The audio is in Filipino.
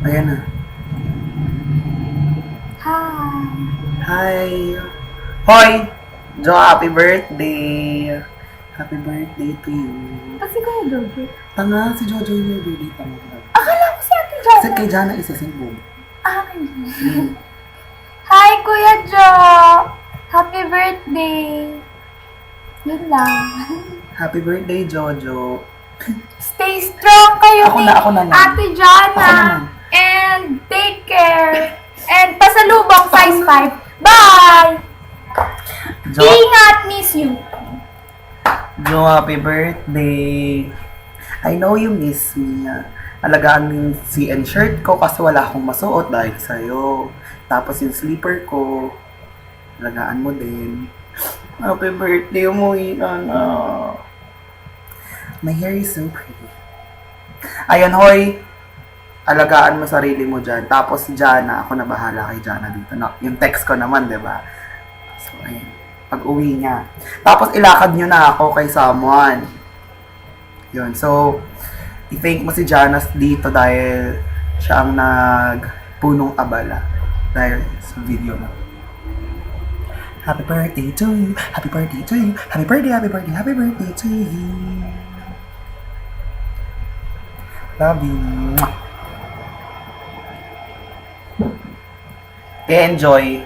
Ayan na. Hi! Hi! Hoy! Jo, happy birthday! Happy birthday to you. Kasi ko yung Jojo. Tanga, si Jojo yung may birthday. Tanga. Akala ko si Ate Jana. Kasi kay Jana isasingbo. Akin dyan. Hi, Kuya Jo! Happy birthday! Yun lang. Happy birthday, Jojo. Stay strong kayo Ako ni na, ako na lang. Ate Ako Jana. naman. And take care. And pasalubong size 5. Bye! Jo, Ingat, miss you. Jo, happy birthday. I know you miss me. Alagaan mo yung CN shirt ko kasi wala akong masuot dahil sa'yo. Tapos yung sleeper ko, alagaan mo din. Happy birthday, umuwi ka na. My hair is so pretty. Ayun, hoy. Alagaan mo sarili mo dyan. Tapos si Jana, ako na bahala kay Jana dito. No, yung text ko naman, di ba? So, ayun. Pag-uwi niya. Tapos ilakad nyo na ako kay someone. Yun. So, i-thank mo si Jana dito dahil siya ang nagpunong abala. Dahil sa video mo. Happy birthday to you. Happy birthday to you. Happy birthday, happy birthday, happy birthday to you. Love you. Mwah. Enjoy.